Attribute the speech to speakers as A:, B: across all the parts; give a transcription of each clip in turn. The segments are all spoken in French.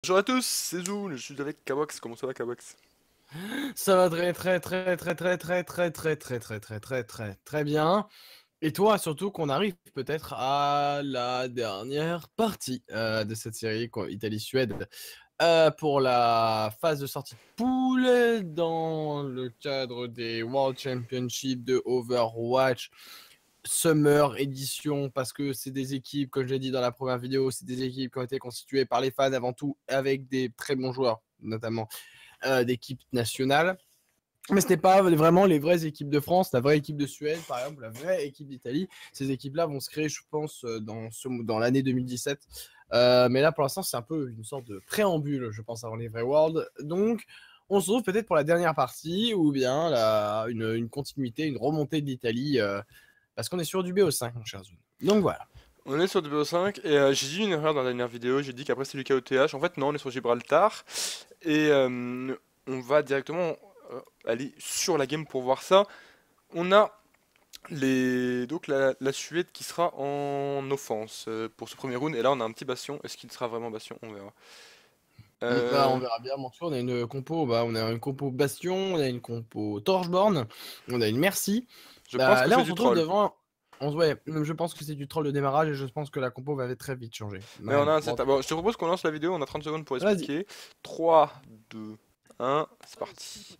A: Bonjour à tous, c'est Zoul, je suis avec Kawax, comment ça va Kawax?
B: Ça va très bien. Et toi, surtout qu'on arrive peut-être à la dernière partie de cette série Italie-Suède pour la phase de sortie de poule dans le cadre des World Championships de Overwatch Summer Edition, parce que c'est des équipes, comme je l'ai dit dans la première vidéo, c'est des équipes qui ont été constituées par les fans avant tout avec des très bons joueurs, notamment d'équipes nationales. Mais ce n'est pas vraiment les vraies équipes de France, la vraie équipe de Suède, par exemple, la vraie équipe d'Italie. Ces équipes-là vont se créer, je pense, dans l'année 2017. Mais là, pour l'instant, c'est un peu une sorte de préambule, je pense, avant les vrais Worlds. Donc, on se retrouve peut-être pour la dernière partie, ou bien une continuité, une remontée de l'Italie, parce qu'on est sur du BO5, mon cher Zoom. Donc voilà.
A: On est sur BO5 et j'ai dit une erreur dans la dernière vidéo, j'ai dit qu'après c'est du KOTH, en fait non, on est sur Gibraltar et on va directement aller sur la game pour voir ça. On a donc la Suède qui sera en offense pour ce premier round et là on a un petit Bastion, est-ce qu'il sera vraiment Bastion? On verra.
B: Bah, on
A: Euh,
B: verra bien, mon tour. On a une compo, on a une compo Bastion, on a une compo Torchborn, on a une Merci.
A: je pense que
B: Là,
A: c'est
B: on se
A: du
B: retrouve
A: troll.
B: devant. Ouais, je pense que c'est du troll de démarrage et je pense que la compo va très vite changer.
A: Mais on
B: Ouais,
A: a un
B: bon,
A: setup. Bon, je te propose qu'on lance la vidéo, on a 30 secondes pour
B: vas-y.
A: expliquer. 3, 2, 1, c'est parti.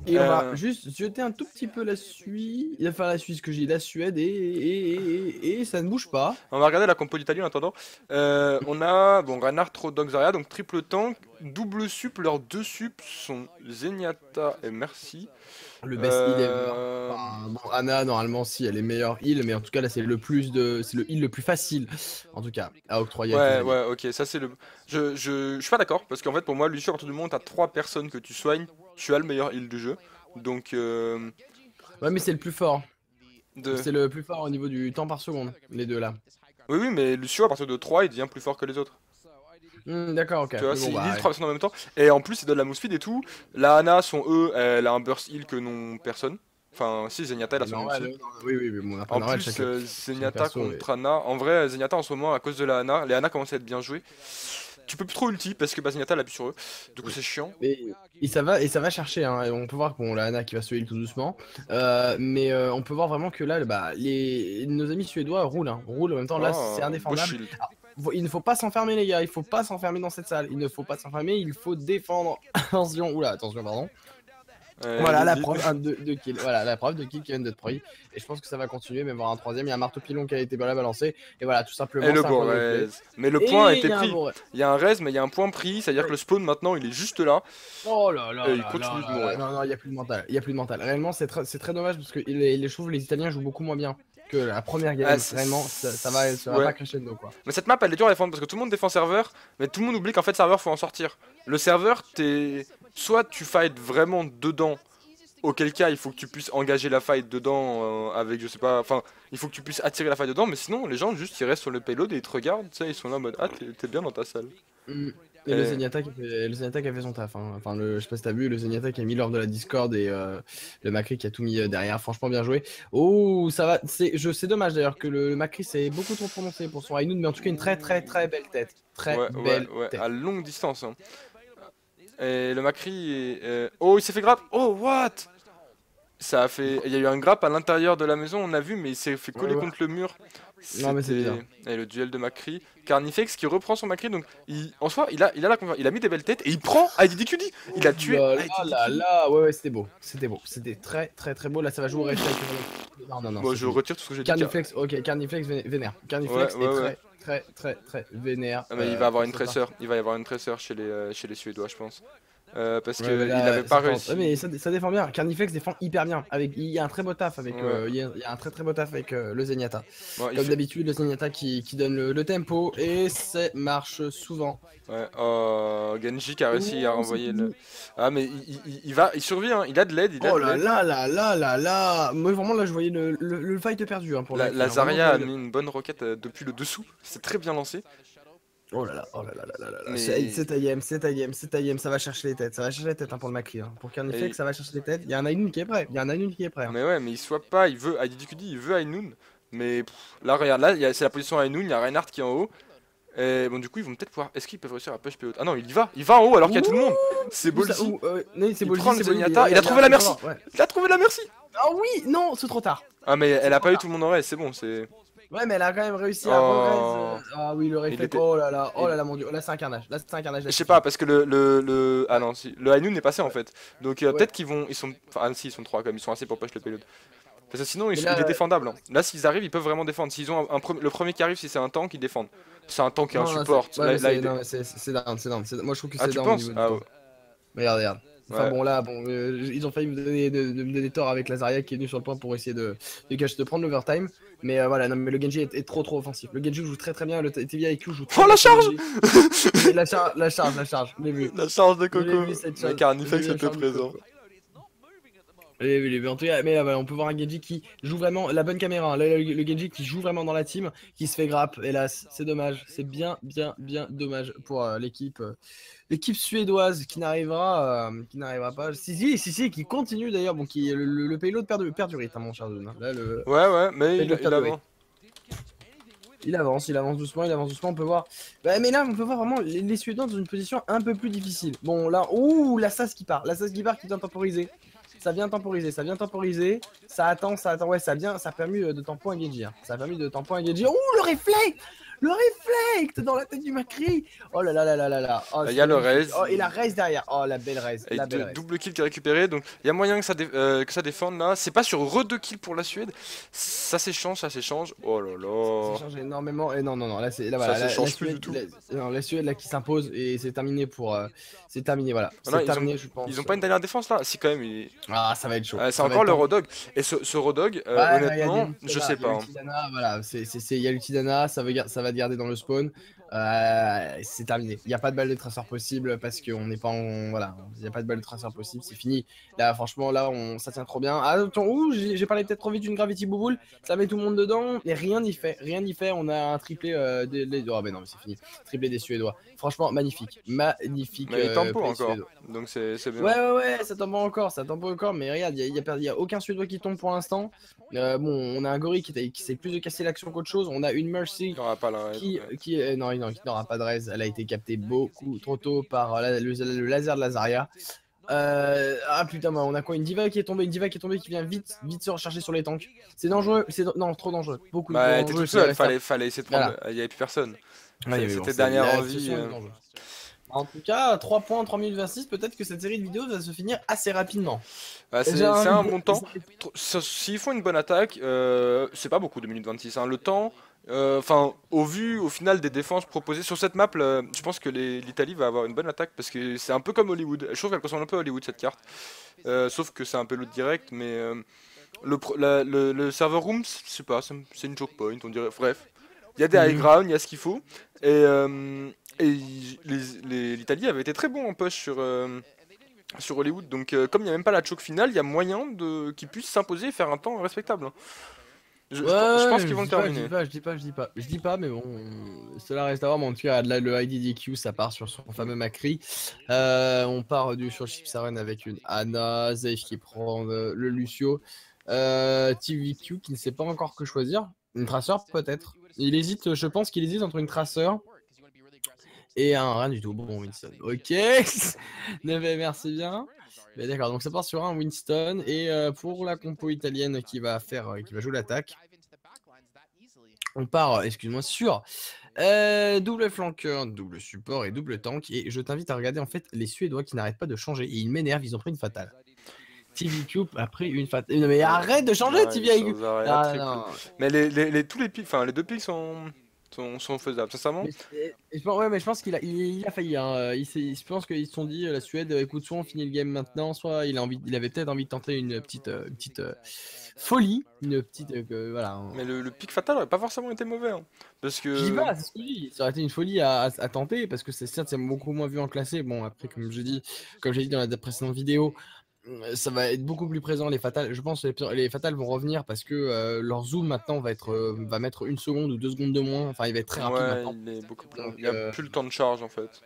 B: Et on va
A: Euh,
B: juste jeter un tout petit peu la Suisse, enfin la Suisse que j'ai, la Suède et ça ne bouge pas.
A: On va regarder la compo d'Italie en attendant. On a bon, Reinhardt, Rodog, Zarya, donc triple tank, double sup. Leurs deux sup sont Zenyatta et Merci.
B: Le best heal ever.
A: Euh,
B: Enfin, bon, Anna, normalement, si elle est meilleure heal, mais en tout cas, là, c'est le heal le plus facile, en tout cas, à octroyer à tes
A: ouais,
B: alliés.
A: ouais, ok, ça c'est le. Je suis pas d'accord parce qu'en fait, pour moi, Lucio, à partir du moment où t'as 3 personnes que tu soignes, tu as le meilleur heal du jeu. Donc,
B: Ouais, mais c'est le plus fort.
A: de.
B: C'est le plus fort au niveau du temps par seconde, les deux là.
A: Oui, oui, mais Lucio, à partir de 3 il devient plus fort que les autres.
B: D'accord, ok.
A: Tu vois,
B: Mais bon,
A: s'il
B: bah,
A: heal
B: ouais.
A: 3 personnes en même temps. Et en plus, il donne la move speed et tout. La Ana, son E, elle a un burst heal que non personne. Enfin, si, Zenyatta, elle a
B: C'est
A: son
B: normal,
A: ulti.
B: oui, oui, mais bon, après,
A: En
B: normal,
A: plus,
B: chaque
A: Zenyatta
B: perso est.
A: contre Ana. En vrai, Zenyatta en ce moment, à cause de la Ana, les Ana commencent à être bien joués. Tu peux plus trop ulti parce que bah, Zenyatta elle appuie sur eux. Du coup, c'est chiant.
B: Et ça va chercher, hein. Et on peut voir qu'on la Hana qui va se heal tout doucement. Mais on peut voir vraiment que là, bah, nos amis suédois roulent, hein. Roulent en même temps. Là, c'est
A: Oh, beau
B: indéfendable.
A: shield.
B: Alors, il ne faut pas s'enfermer, les gars. Il faut pas s'enfermer dans cette salle. Il ne faut pas s'enfermer. Il faut défendre. Attention. Oula, attention, pardon. Voilà la
A: Lily.
B: preuve de kill. Voilà la preuve de kill qui vient d'être pris. Et je pense que ça va continuer, mais voir un troisième. Il y a un marteau pilon qui a été balancé. Et voilà, tout
A: Et
B: simplement,
A: le
B: c'est un
A: beau
B: point de replay.
A: raise. Mais le point a
B: Et il
A: été
B: y a un
A: pris.
B: beau.
A: Il y a un raise, mais il y a un point pris. C'est-à-dire que le spawn maintenant, il est juste là.
B: Oh là
A: Et
B: là
A: il
B: là là
A: continue de
B: là là.
A: mourir.
B: Non, non, il n'y a plus de mental. Il n'y a plus de mental. Réellement, c'est très dommage parce que je trouve les Italiens jouent beaucoup moins bien que la première
A: Ah,
B: game. Réellement, ça va
A: ouais.
B: pas crescendo, quoi.
A: Mais cette map, elle est dure à défendre parce que tout le monde défend serveur, mais tout le monde oublie qu'en fait, serveur, faut en sortir. Le serveur, t'es. Soit tu fight vraiment dedans, auquel cas il faut que tu puisses engager la fight dedans avec, je sais pas, enfin, il faut que tu puisses attirer la fight dedans, mais sinon, les gens juste ils restent sur le payload et ils te regardent, tu sais, ils sont là en mode ah, t'es bien dans ta salle.
B: Mm. Et
A: Et...
B: Le Zenyatta qui a fait son taf, hein. Enfin, je sais pas si t'as vu, le Zenyatta qui a mis l'ordre de la Discord et le Macri qui a tout mis derrière. Franchement, bien joué. Oh, ça va. C'est dommage d'ailleurs que le Macri s'est beaucoup trop prononcé pour son Ainoud, mais en tout cas, une très belle tête. Très
A: Ouais, ouais,
B: belle
A: ouais, à
B: tête.
A: longue distance. Hein. Et le Macri oh, il s'est fait grab. Oh, what? Ça a fait. Il y a eu un grappe à l'intérieur de la maison, on a vu, mais il s'est fait
B: Ouais,
A: coller
B: ouais.
A: contre le mur.
B: Non, mais c'est
A: C'était.
B: bizarre.
A: Et le duel de Macri. Carnifex qui reprend son Macri, donc en soi, il a mis des belles têtes et il prend IDDQD. Il a
B: Ouh
A: tué
B: là là
A: IDDQD.
B: là, ouais, ouais, c'était beau. C'était beau. C'était très beau. Là, ça va jouer au réflexe. Non, non, non,
A: Bon,
B: c'est
A: je
B: fini.
A: retire tout ce que j'ai dit car.
B: Carniflex, ok, Carniflex vénère.
A: Ouais,
B: Carniflex est
A: ouais, ouais.
B: très vénère
A: Ah, mais il va avoir
B: pour
A: une
B: cette partie.
A: tresseur. Il va y avoir une tresseur chez les Suédois, je pense. Parce
B: Ouais, mais
A: qu'il avait
B: là,
A: pas
B: ouais,
A: réussi.
B: mais ça défend bien. Carniflex défend hyper bien. Il y a un très beau taf avec,
A: Ouais.
B: il y a un très beau taf avec le Zenyatta.
A: Bon, il
B: Comme
A: fait.
B: d'habitude, le Zenyatta qui donne le tempo et ça marche souvent.
A: Ouais, oh, Genji qui a réussi à
B: Oh, c'est
A: renvoyer le.
B: fini.
A: Ah, mais il survit, hein. Il a de l'aide, il a
B: Oh
A: de
B: là
A: l'aide.
B: là là là là là. Moi, vraiment, là, je voyais le fight perdu, hein, pour le Macri,
A: La
B: hein. Vraiment, je
A: Zarya a
B: voyais
A: mis une bonne roquette depuis le dessous. C'est très bien lancé.
B: Oh là là, oh là là là là là là.
A: Mais.
B: C'est IM, ça va chercher les têtes. Ça va chercher les têtes, hein, pour le Macri, hein. Pour Carnifex,
A: et-
B: ça va chercher les têtes. Il y a un Ainun qui est prêt. Il y a un Ainun qui est prêt, hein.
A: Mais ouais, mais il soit pas. Il veut. IDDQD, il veut Ainoun. Mais là, regarde, là, c'est la position Ainoun. Il y a Reinhardt qui est en haut. Et bon, du coup, ils vont peut-être pouvoir. Est-ce qu'ils peuvent réussir à push PO? Ah non, il va en haut alors qu'il y a tout le monde. C'est Bolsi.
B: Non, c'est
A: Il
B: Bolsi,
A: prend le
B: c'est Bolsi,
A: Zenyatta. Il a trouvé la merci. Il a trouvé la merci.
B: Ah oui, non, c'est trop tard.
A: Ah, mais elle a
B: trop
A: pas eu
B: tard.
A: tout le monde en reste, c'est bon, c'est.
B: Ouais, mais elle a quand même réussi à
A: Oh.
B: Ah oui, le réflexe.
A: était-
B: Oh là
A: il-
B: là, mon dieu. Là, c'est un carnage. Là, c'est un carnage.
A: Je sais pas, parce que ah non, si. Le High Noon est passé en fait. Donc
B: Ouais.
A: peut-être qu'ils vont. Ils sont. Enfin, ah, si, ils sont 3 quand même. Ils sont assez pour push le payload. Parce que sinon,
B: Mais là,
A: il est défendable. Hein. Là, s'ils arrivent, ils peuvent vraiment défendre. S'ils ont le premier qui arrive, si c'est un tank, ils défendent. C'est un tank et un
B: non,
A: support.
B: ouais,
A: Là, il est-
B: non, mais c'est down, c'est down. Moi, je trouve que
A: Ah,
B: c'est
A: tu
B: down au
A: penses?
B: niveau du
A: Ah
B: temps.
A: ouais.
B: Regarde. Enfin
A: Ouais.
B: bon, là, ils ont failli me donner tort avec Lazaria qui est venu sur le point pour essayer de prendre l'overtime. Mais voilà, non, mais le Genji est trop offensif. Le Genji joue très très bien, le TVA IQ joue très
A: Oh, la
B: bien.
A: charge
B: La charge, je l'ai vu.
A: La charge de
B: Je l'ai
A: Coco.
B: vu, cette
A: Mais
B: charge.
A: Carnifex
B: J'ai vu la
A: était
B: charge de
A: présent.
B: Coco. En tout cas, mais là, voilà, on peut voir un Genji qui joue vraiment la bonne caméra. Là, le Genji qui joue vraiment dans la team, qui se fait grappe. Hélas, c'est dommage. C'est bien dommage pour l'équipe suédoise qui n'arrivera pas. Si, qui continue d'ailleurs. Bon, le payload perd du rythme, mon cher Zone. Là, le
A: Ouais, mais
B: payload perd du rythme.
A: avance.
B: Il avance doucement, on peut voir. Bah, mais là, on peut voir vraiment les Suédois dans une position un peu plus difficile. Bon, là, ouh, la SAS qui part qui vient temporiser. Ça vient temporiser. Ça attend, ouais, ça a permis de tempo un Genji. Hein. Ça a permis de tempo un Genji. Ouh, le réflexe! Le réflexe dans la tête du Macri. Oh là là. Oh,
A: Il y a le raise.
B: Oh, et la raise derrière. Oh, la belle raise.
A: Et double kill qui est récupéré, donc il y a moyen que ça défende là. C'est pas sur re-2 kills pour la Suède. Ça s'échange. Oh là là.
B: Ça change énormément. Et non, là,
A: voilà, ça change plus du tout.
B: La Suède là qui s'impose et c'est terminé c'est terminé, voilà.
A: C'est
B: terminé, je pense.
A: Ils ont pas une dernière défense là? Si, quand même.
B: Ah, ça va être chaud.
A: C'est encore le Rodog. Et ce Rodog, honnêtement, je sais pas.
B: Voilà, il y a l'Utidana, ça va te garder dans le spawn. C'est terminé. Il n'y a pas de balle de traceur possible parce qu'on n'est pas en. Voilà, il n'y a pas de balle de traceur possible, c'est fini. Là, franchement, ça tient trop bien. Ah, attends, j'ai parlé peut-être trop vite d'une Gravity Bouboule. Ça met tout le monde dedans et rien n'y fait. On a un triplé oh, mais non, mais c'est fini. Triplé des Suédois. Franchement, magnifique.
A: Mais il tempo encore. Donc c'est bien.
B: Ouais, ça tombe encore. Mais regarde, il y a aucun Suédois qui tombe pour l'instant. Bon, on a un Gorille qui essaie plus de casser l'action qu'autre chose. On a une Mercy non, qui n'aura pas de raise. Elle a été captée beaucoup trop tôt par le laser de Lazaria. Ah putain, on a quoi? Une diva qui est tombée, qui vient vite se recharger sur les tanks. C'est dangereux, non, trop dangereux. Beaucoup trop dangereux.
A: T'es tout seul, fallait essayer de prendre. Il n'y avait plus personne. C'était dernière envie.
B: En tout cas, 3 points, 3 minutes 26, peut-être que cette série de vidéos va se finir assez rapidement.
A: C'est un bon temps. S'ils font une bonne attaque, c'est pas beaucoup, 2 minutes 26. Hein. Le temps, au final des défenses proposées sur cette map, je pense que l'Italie va avoir une bonne attaque parce que c'est un peu comme Hollywood. Je trouve qu'elle ressemble un peu à Hollywood cette carte. Sauf que c'est un peu l'autre direct, mais le server room, je sais pas, c'est une choke point, on dirait. Bref, il y a des high ground, il y a ce qu'il faut. Et l'Italie avait été très bon en push sur Hollywood, donc comme il n'y a même pas la choke finale, il y a moyen qu'ils puissent s'imposer et faire un temps respectable. Je pense qu'ils vont le terminer.
B: Je dis pas, mais bon, cela reste à voir. Mais en tout cas, là, le IDDQ, ça part sur son fameux Macri. On part sur Chip Saren avec une Anna, Zeif qui prend le Lucio, TVQ qui ne sait pas encore que choisir. Une traceur peut-être. Je pense qu'il hésite entre une traceur et rien du tout. Bon, Winston. Ok. Merci bien. Mais d'accord, donc ça part sur un Winston. Et pour la compo italienne qui va jouer l'attaque, on part, excuse-moi, sur double flanqueur, double support et double tank. Et je t'invite à regarder en fait les Suédois qui n'arrêtent pas de changer. Et ils m'énervent, ils ont pris une fatale. TVQ a pris une fatale. Non mais arrête de changer, TVQ.
A: Mais tous les pics, les 2 pics sont faisables, sincèrement.
B: Mais je pense qu'il a failli. Hein. Je pense qu'ils se sont dit, la Suède, écoute, soit on finit le game maintenant, soit il avait peut-être envie de tenter une petite folie, voilà. Hein.
A: Mais le pic fatal aurait pas forcément été mauvais, hein, parce que.
B: Je dis pas, c'est ce que je dis. Ça aurait été une folie à tenter, parce que c'est beaucoup moins vu en classé. Bon, après, comme j'ai dit dans la précédente vidéo, ça va être beaucoup plus présent les fatales. Je pense que les fatales vont revenir parce que leur zoom maintenant va mettre 1 seconde ou 2 secondes de moins. Enfin, il va être très rapide maintenant.
A: Il n'y a plus le temps de charge en fait.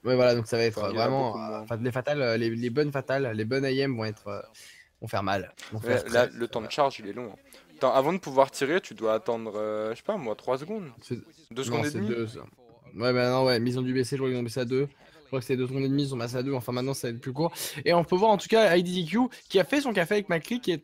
B: Ouais, voilà, donc ça va être vraiment. Les fatales, les bonnes fatales, les bonnes IM vont faire mal.
A: Là, le temps de charge il est long. Hein. Avant de pouvoir tirer, tu dois attendre, je sais pas moi, 3 secondes. 2 secondes et demie.
B: Ouais, bah non, ouais, mais ils ont dû baisser, je crois qu'ils ont baissé à 2. Je crois que c'était 2 secondes et demie, ils ont baissé à 2. Enfin, maintenant, ça va être plus court. Et on peut voir en tout cas IDDQ qui a fait son café avec Macri, qui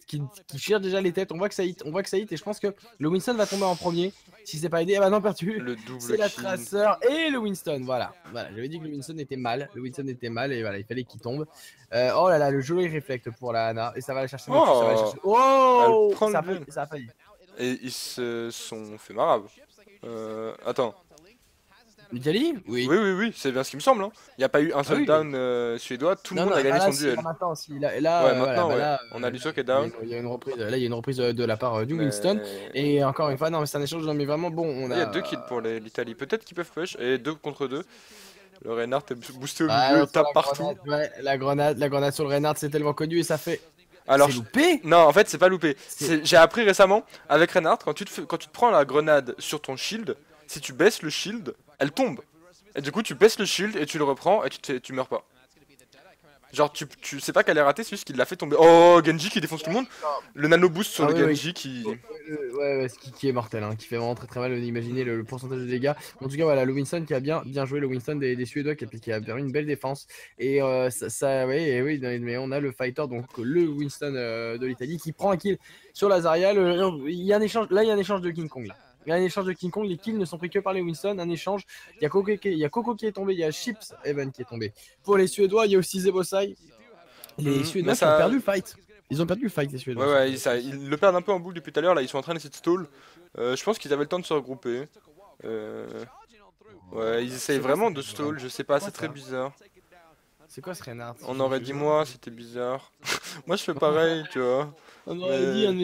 B: cherche déjà les têtes. On voit que ça hit, on voit que ça hit. Et je pense que le Winston va tomber en premier. Si c'est pas aidé, ah bah non, perdu.
A: Le
B: C'est
A: double
B: la
A: kill.
B: traceur et le Winston. Voilà. Voilà. J'avais dit que le Winston était mal. Le Winston était mal et voilà, il fallait qu'il tombe. Oh là là, le joli réflexe pour la Hana. Et ça va aller chercher Macri, ça va aller
A: Oh,
B: chercher.
A: elle
B: Oh,
A: prend le
B: ça a failli,
A: gun.
B: ça a failli.
A: Et ils se sont fait marave. Attends.
B: L'Italie? Oui.
A: Oui, oui, oui, c'est bien ce qui me semble. Hein. Il n'y a pas eu un
B: Ah
A: seul
B: oui.
A: down suédois, tout le
B: Non,
A: monde
B: non,
A: a gagné
B: là,
A: son
B: si,
A: duel.
B: là, maintenant, si, là,
A: Ouais,
B: voilà,
A: maintenant,
B: bah
A: ouais.
B: là,
A: On a Lucio qui est
B: il y a
A: down.
B: il y a une reprise, là, il y a une reprise de la part du Winston.
A: Mais
B: Et encore une fois, non, mais c'est un échange, non, mais vraiment, bon, on
A: il y a 2 kills
B: a.
A: pour l'Italie. Peut-être qu'ils peuvent push. Et 2 contre 2. Le Reinhardt est boosté au
B: Ah,
A: milieu, il
B: non, sur
A: tape
B: la
A: partout.
B: grenade, ouais, la grenade sur le Reinhardt, c'est tellement connu et ça fait.
A: Alors,
B: C'est loupé?
A: non, en fait, c'est pas loupé.
B: C'est.
A: J'ai appris récemment avec Reinhardt, quand tu te prends la grenade sur ton shield, si tu baisses le shield, elle tombe. Et du coup, tu baisses le shield et tu le reprends et tu meurs pas. Genre, tu sais pas qu'elle est ratée, c'est juste qu'il l'a fait tomber. Oh, Genji qui défonce tout le monde. Le nano boost sur
B: Ah
A: le
B: oui, oui.
A: Genji qui.
B: Ouais, ouais, qui est mortel, hein, qui fait vraiment très très mal. Imaginez le pourcentage de dégâts. En tout cas, voilà, le Winston qui a bien joué, le Winston des Suédois qui a permis une belle défense. Et ouais, et oui, mais on a le fighter, donc le Winston de l'Italie qui prend un kill sur Lazaria. Il y a un échange, là, il y a un échange de King Kong. Là. Il y a un échange de King Kong, les kills ne sont pris que par les Winston, un échange. Il y a Coco qui est tombé, il y a Chips Evan qui est tombé. Pour les Suédois, il y a aussi Zebosai. Les
A: Mais
B: Suédois qui ont
A: ça.
B: perdu le fight. Ils ont perdu le fight, les
A: Ouais,
B: Suédois.
A: ouais, ils le perdent un peu en boucle depuis tout à l'heure. Là, ils sont en train d'essayer de stall. Je pense qu'ils avaient le temps de se regrouper. Ouais, ils essayent
B: C'est quoi
A: vraiment
B: ça?
A: de stall, je sais pas,
B: Quoi
A: c'est très
B: ça?
A: bizarre.
B: C'est quoi ce Reinhardt?
A: On aurait dit moi, c'était bizarre. Moi, je fais pareil, tu vois.
B: On aurait dit
A: Mais.
B: un de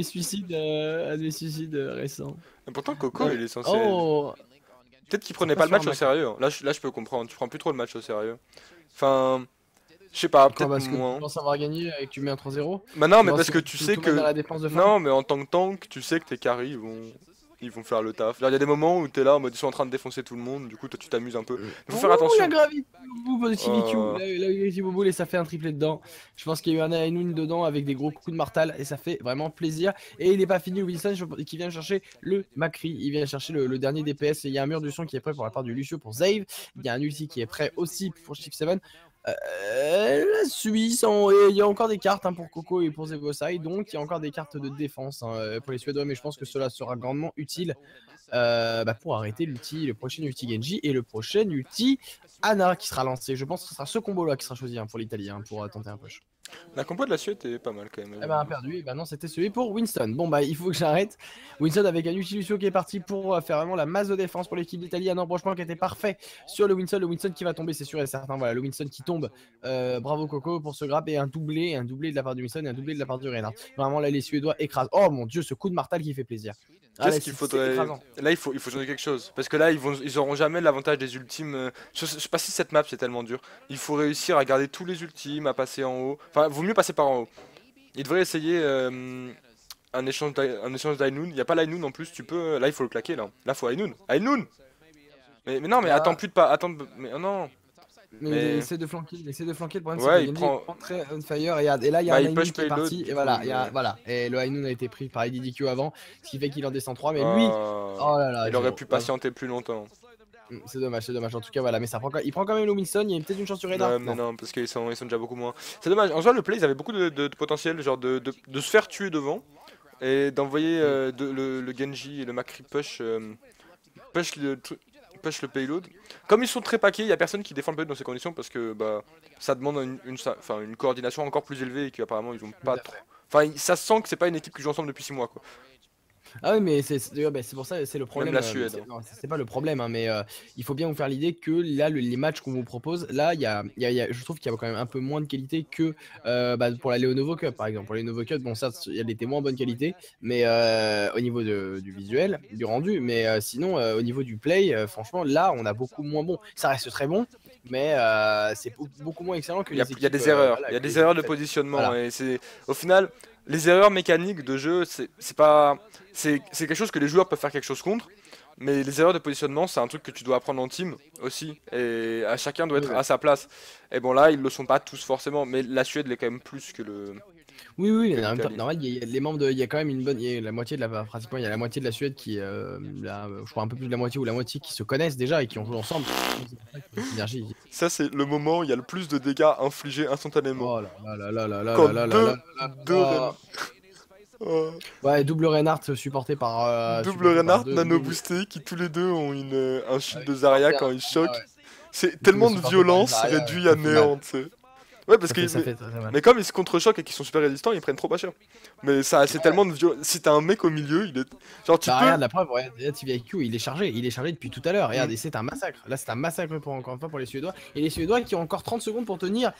B: mes suicides récents.
A: Mais pourtant, Coco,
B: Non,
A: il est censé.
B: oh,
A: Peut-être qu'il
B: c'est
A: prenait
B: pas
A: pas le
B: sur un
A: match au
B: Mac.
A: sérieux. Hein. Là, je peux comprendre. Tu prends plus trop le match au sérieux. Enfin, je sais pas,
B: Quoi,
A: peut-être
B: parce que tu
A: moins.
B: penses avoir gagné et que tu mets un 3-0?
A: Bah non,
B: Tu
A: mais
B: penses
A: parce
B: que
A: que tu
B: tu peux
A: sais
B: tout mettre dans
A: que.
B: la défense de fin?
A: Non, mais en tant que tank, tu sais que tes carries ils vont faire le taf. Il y a des moments où t'es là en mode ils sont en train de défoncer tout le monde, du coup toi tu t'amuses un peu. Il faut faire
B: Ouh, la
A: attention.
B: gravité Boubou de TVQ.
A: Euh,
B: La gravité Boubou et ça fait un triplé dedans. Je pense qu'il y a eu un Ainoun dedans avec des gros coups de martal et ça fait vraiment plaisir. Et il n'est pas fini, Wilson qui vient chercher le Macri. Il vient chercher le dernier DPS. Et il y a un mur du son qui est prêt pour la part du Lucio pour Zave. Il y a un ulti qui est prêt aussi pour Chief 7. La Suisse, et il y a encore des cartes pour Coco et pour Zebosai, donc il y a encore des cartes de défense pour les Suédois, mais je pense que cela sera grandement utile pour arrêter le prochain ulti Genji et le prochain ulti Ana qui sera lancé. Je pense que ce sera ce combo là qui sera choisi pour l'Italie pour tenter un push.
A: La compo de la Suède est pas mal quand même.
B: Eh ben perdu, et ben non c'était celui pour Winston. Bon bah il faut que j'arrête. Winston avec un ulti Lucio qui est parti pour faire vraiment la masse de défense pour l'équipe d'Italie. Un embranchement qui était parfait sur le Winston qui va tomber c'est sûr et certain. Voilà le Winston qui tombe. Bravo Coco pour ce grappe et un doublé de la part du Winston et un doublé de la part du Reinhardt. Vraiment là les Suédois écrasent. Oh mon dieu ce coup de martal qui fait plaisir.
A: Qu'est-ce qu'il faudrait. Là il faut changer quelque chose. Parce que là ils auront jamais l'avantage des ultimes. Je sais pas si cette map c'est tellement dur. Il faut réussir à garder tous les ultimes, à passer en haut. Enfin vaut mieux passer par en haut. Il devrait essayer un échange d'Ainoun. Il n'y a pas l'Ainoun en plus, tu peux. Là il faut le claquer là. Là faut Ainoun. Ainoun. Mais non mais attends plus de pas. Attends mais oh non.
B: Mais essaie de flanquer, le problème c'est
A: Ouais,
B: que
A: il
B: Genji
A: prend.
B: est très on fire et là il y a
A: Bah
B: un
A: il
B: Ainoun
A: push
B: qui est
A: payload
B: parti
A: du
B: et
A: coup.
B: voilà,
A: Mais...
B: voilà. Et le Ainoun a été pris par IDDQ avant, ce qui fait qu'il en descend 3 mais lui,
A: Oh,
B: oh là là,
A: il aurait pu
B: là,
A: patienter plus longtemps.
B: c'est dommage, en tout cas voilà, mais il prend quand même le Winston, il y a peut-être une chance sur Reinhardt.
A: Ouais, mais non, parce qu'ils sont déjà beaucoup moins. C'est dommage. En soi, le play, ils avaient beaucoup de potentiel, genre de se faire tuer devant et d'envoyer le Genji et le Macri push le payload. Comme ils sont très paquets, il y a personne qui défend le payload dans ces conditions parce que bah ça demande une coordination encore plus élevée et qu'apparemment ils ont pas trop. Enfin, ça se sent que c'est pas une équipe qui joue ensemble depuis 6 mois quoi.
B: Ah oui, mais c'est pour ça, c'est le problème.
A: Même la Suède.
B: C'est pas le problème, mais il faut bien vous faire l'idée que là, les matchs qu'on vous propose, là, je trouve qu'il y a quand même un peu moins de qualité que pour la Lenovo Cup, par exemple. Pour la Lenovo Cup, bon, ça, elle était moins bonne qualité, mais au niveau du visuel, du rendu, mais sinon, au niveau du play, franchement, là, on a beaucoup moins bon. Ça reste très bon, mais c'est beaucoup moins excellent que les équipes.
A: Il y a des erreurs,
B: voilà,
A: il y a des erreurs de positionnement
B: voilà.
A: et c'est au final les erreurs mécaniques de jeu c'est pas c'est quelque chose que les joueurs peuvent faire quelque chose contre, mais les erreurs de positionnement c'est un truc que tu dois apprendre en team aussi et à chacun doit être à sa place. Et bon là ils le sont pas tous forcément, mais la Suède l'est quand même plus que le
B: Oui, oui,
A: que
B: mais en même temps,
A: l'Italie.
B: normal, il y a les membres de, il y a quand même une bonne, il y a la moitié de la, pratiquement, il y a la moitié de la Suède qui, je crois un peu plus de la moitié ou la moitié qui se connaissent déjà et qui ont joué ensemble. Donc, c'est pour ça qu'il y a une synergie.
A: Ça, c'est le moment où il y a le plus de dégâts infligés instantanément.
B: Oh là là là là là
A: Quand
B: là là là là
A: deux,
B: là là
A: deux
B: là.
A: Ren... Oh.
B: Ouais, double Reinhardt
A: Double
B: supporté par
A: Reinhardt,
B: deux
A: nano
B: mini.
A: boosté, qui tous les deux ont un shield de
B: Une
A: Zarya
B: portée,
A: quand ils
B: ah ouais.
A: choquent. C'est
B: Du coup,
A: tellement de
B: supporté par une
A: violence
B: Zarya,
A: réduit à
B: ça fait mal.
A: néant, tu sais. Ouais, parce que
B: Ça fait très très mal.
A: mais comme ils se contre-choquent et qu'ils sont super résistants, ils prennent trop pas cher. Mais ça, c'est tellement de violence. Si t'as un mec au milieu, il est. Genre, tu
B: Bah
A: peux.
B: regarde la preuve, regarde, TVIQ, il est chargé depuis tout à l'heure. Regarde,
A: Mm.
B: et c'est un massacre. Là, c'est un massacre pour encore une fois pour les Suédois. Et les Suédois qui ont encore 30 secondes pour tenir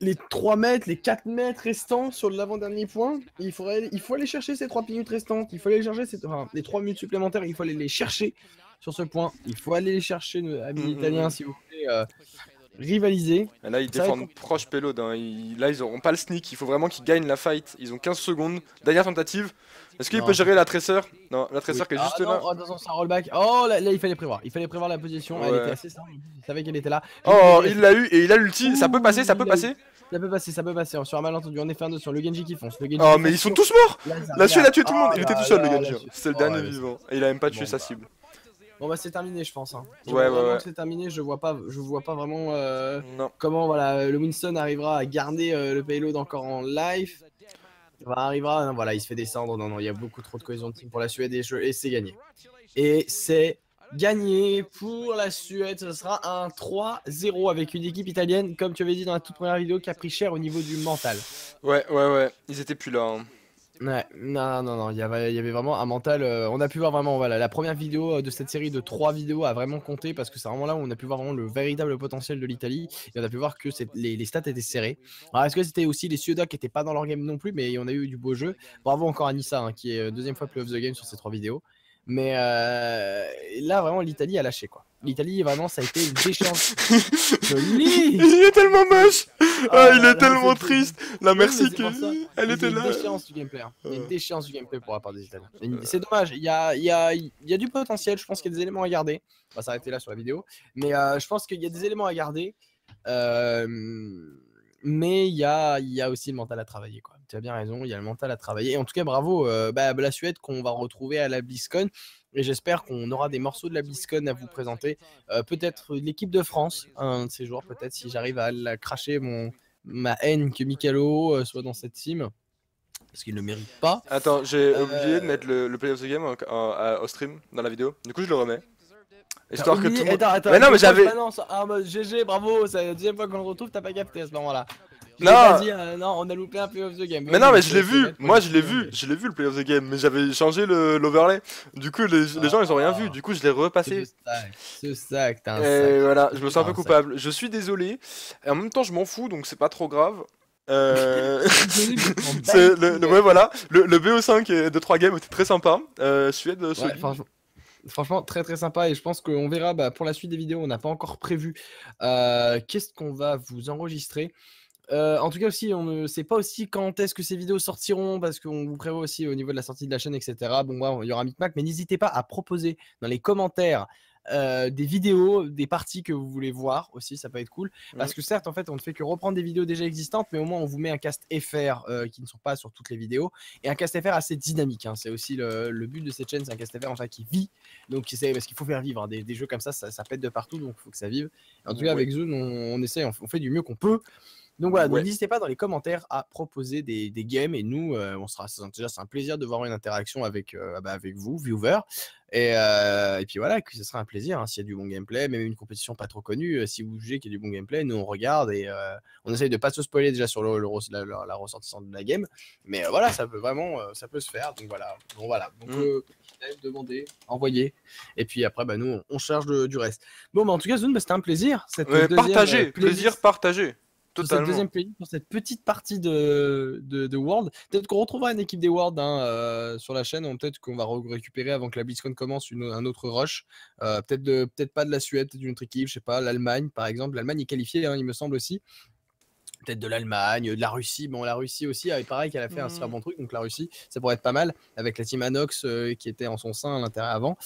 B: les 3 mètres, les 4 mètres restants sur l'avant-dernier point. Il faut aller chercher ces 3 minutes restantes. Il faut aller chercher les 3 minutes supplémentaires. Il faut aller les chercher sur ce point. Il faut aller les chercher, nos amis italiens, si vous voulez rivaliser.
A: Et là, ils
B: Ça va être
A: défendent proche payload. Hein. Là, ils auront pas le sneak. Il faut vraiment qu'ils gagnent la fight. Ils ont 15 secondes. Dernière tentative. Est-ce qu'il
B: Non,
A: peut gérer la Tracer? Non, la
B: oui.
A: Tracer qui est
B: Ah
A: juste
B: non,
A: là.
B: oh, attention, c'est un rollback. Oh là, il fallait prévoir. Il fallait prévoir la position. Elle était
A: Ouais.
B: assez simple. Il savait qu'elle était là.
A: Oh, il l'a eu et il a l'ulti. Ça peut
B: Ouh,
A: passer, ça peut
B: il a eu.
A: passer.
B: Ça peut passer, ça peut passer. Sur un malentendu, on est fait un 2 sur le Genji qui fonce. Le Genji
A: Oh,
B: qui
A: mais
B: fonce
A: ils sont
B: sur
A: tous morts.
B: la
A: La Suède a
B: Zarya.
A: tué tout le monde.
B: Oh
A: Il était tout
B: là
A: seul, le
B: là,
A: Genji.
B: la
A: Hein.
B: Suède.
A: C'était le
B: Oh,
A: dernier
B: ouais, mais
A: vivant. Et il a même pas
B: bon,
A: tué sa cible.
B: bon bah c'est terminé, je pense. Hein. Je
A: Ouais,
B: vois
A: ouais,
B: vraiment
A: ouais.
B: que c'est terminé. Je vois pas vraiment
A: Non.
B: comment voilà le Winston arrivera à garder le payload encore en live. Arrivera, non, voilà, il se fait descendre. Non, non, il y a beaucoup trop de cohésion de team pour la Suède et c'est gagné. Et c'est gagné pour la Suède. Ce sera un 3-0 avec une équipe italienne, comme tu avais dit dans la toute première vidéo, qui a pris cher au niveau du mental.
A: Ouais, ouais, ouais. Ils étaient plus là. Hein.
B: Ouais, non, non, non, il y avait vraiment un mental. On a pu voir vraiment, voilà, la première vidéo de cette série de 3 vidéos a vraiment compté parce que c'est vraiment là où on a pu voir vraiment le véritable potentiel de l'Italie et on a pu voir que les stats étaient serrés. Alors, est-ce que c'était aussi les Suédois qui n'étaient pas dans leur game non plus, mais on a eu du beau jeu. Bravo encore à Nissa, hein, qui est deuxième fois play of the game sur ces 3 vidéos. Mais là, vraiment, l'Italie a lâché, quoi. L'Italie, vraiment, ça a été une déchéance. Joli.
A: Il est tellement moche. Ah, il
B: là
A: est
B: là,
A: tellement
B: c'est-
A: triste. La
B: Oui, mais
A: merci
B: c'est pour ça.
A: elle
B: Il y
A: était
B: a une
A: là.
B: déchéance du gameplay. Hein. Il y a une déchéance du gameplay pour la part des Italiens.
A: Euh.
B: C'est dommage. Il y a du potentiel. Je pense qu'il y a des éléments à garder. On va s'arrêter là sur la vidéo. Mais je pense qu'il y a des éléments à garder. Euh, mais il y a aussi le mental à travailler. Quoi. Tu as bien raison. Il y a le mental à travailler. Et en tout cas, bravo la Suède qu'on va retrouver à la BlizzCon. Et j'espère qu'on aura des morceaux de la BlizzCon à vous présenter. Peut-être l'équipe de France, un de ces jours, peut-être si j'arrive à la cracher ma haine que Mikalo soit dans cette team. Parce qu'il ne le mérite pas.
A: Attends, j'ai oublié de mettre le play of the game au stream dans la vidéo. Du coup, je le remets. Histoire que tout le monde.
B: Attends,
A: Mais non, mais j'avais.
B: Ah, bah, GG, bravo, c'est la deuxième fois qu'on le retrouve, t'as pas capté à ce moment-là.
A: Non.
B: Vas-y, non, on a loupé un play of the game.
A: Mais non, mais je l'ai vu. Moi, je l'ai vu. Je l'ai vu le play of the game. Mais j'avais changé l'overlay. Du coup, les gens, ils ont rien vu. Du coup, je l'ai repassé.
B: Ce sac, t'as un
A: Et
B: sac.
A: voilà, je me sens un peu coupable. Je suis désolé. Et en même temps, je m'en fous, donc c'est pas trop grave. Ouais, voilà. Le BO5 de 3 games était très sympa. Suède,
B: ouais, franchement, très très sympa. Et je pense qu'on verra pour la suite des vidéos. On n'a pas encore prévu qu'est-ce qu'on va vous enregistrer. En tout cas aussi, on ne sait pas aussi quand est-ce que ces vidéos sortiront parce qu'on vous prévoit aussi au niveau de la sortie de la chaîne, etc. Bon, il y aura Micmac, mais n'hésitez pas à proposer dans les commentaires des vidéos, des parties que vous voulez voir aussi, ça peut être cool. Parce que certes, en fait, on ne fait que reprendre des vidéos déjà existantes, mais au moins on vous met un cast FR qui ne sont pas sur toutes les vidéos et un cast FR assez dynamique. Hein. C'est aussi le but de cette chaîne, c'est un cast FR enfin qui vit. Donc parce qu'il faut faire vivre hein, des jeux comme ça pète de partout, donc il faut que ça vive. En tout cas, avec Zone, on essaie, on fait du mieux qu'on peut. Donc voilà, donc n'hésitez pas dans les commentaires à proposer des games et nous, c'est un plaisir de voir une interaction avec vous, viewers. Et puis voilà, que ce sera un plaisir hein, s'il y a du bon gameplay, même une compétition pas trop connue, si vous jugez qu'il y a du bon gameplay, nous on regarde et on essaye de pas se spoiler déjà sur la ressortissante de la game. Mais voilà, ça peut vraiment, ça peut se faire. Donc voilà, donc demandez, envoyez, et puis après nous on charge du reste. Bon, en tout cas, Zone, c'était un plaisir.
A: Partagez, plaisir partagé.
B: Cette deuxième playlist pour cette petite partie de World. Peut-être qu'on retrouvera une équipe des World sur la chaîne. Peut-être qu'on va récupérer avant que la BlizzCon commence un autre rush. Peut-être pas de la Suède, peut-être d'une autre équipe. Je sais pas, l'Allemagne par exemple. L'Allemagne est qualifiée, hein, il me semble aussi. Peut-être de l'Allemagne, de la Russie. Bon, la Russie aussi, pareil qu'elle a fait un super bon truc. Donc la Russie, ça pourrait être pas mal avec la team Anox qui était en son sein à l'intérieur avant.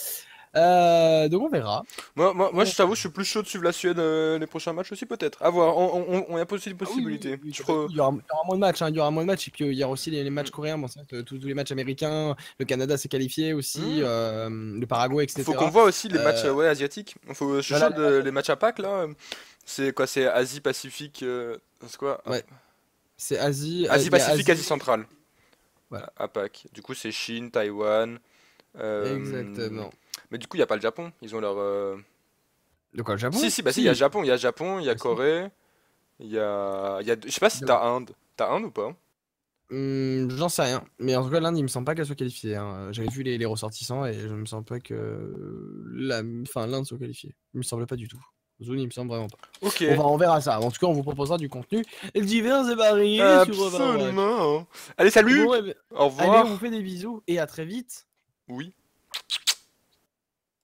B: Donc on verra.
A: Moi, je t'avoue, je suis plus chaud de suivre la Suède les prochains matchs aussi, peut-être. À voir, on a possible
B: Ah oui, oui,
A: possibilité.
B: oui,
A: Je
B: bah,
A: crois.
B: il y aura moins de matchs, hein, il y aura moins de matchs, et puis il y aura aussi les matchs
A: Hmm.
B: coréens, bon, c'est vrai que tous les matchs américains, le Canada s'est qualifié aussi,
A: Hmm.
B: le Paraguay,
A: Faut qu'on
B: etc.
A: voit aussi les matchs
B: Euh,
A: ouais, asiatiques. Je suis
B: voilà,
A: chaud
B: les matchs,
A: les matchs à Pâques là. C'est quoi? C'est Asie Pacifique. C'est quoi?
B: ouais, c'est Asie,
A: Asie
B: il y a
A: Pacifique,
B: Asie,
A: Asie centrale
B: voilà,
A: à Pâques. Du coup, c'est Chine, Taïwan. euh,
B: exactement.
A: Mais du coup, il y a pas le Japon. Ils ont leur.
B: De quoi, le
A: Si,
B: Japon?
A: si, bah si,
B: Si,
A: Il y a Japon, il y a
B: bah si.
A: Corée, je sais pas si t'as Inde. T'as Inde ou pas?
B: J'en sais rien, mais en tout cas l'Inde il me semble pas qu'elle soit qualifiée, hein. J'avais vu les ressortissants et je me sens pas que l'Inde soit qualifiée. Il me semble pas du tout. Zone il me semble vraiment pas.
A: Ok.
B: On verra ça. En tout cas on vous proposera du contenu divers et varié sur Overwatch.
A: Absolument. Allez, salut!
B: Bon, eh ben,
A: Au
B: allez, on vous
A: revoir.
B: fait des bisous et à très vite.
A: Oui.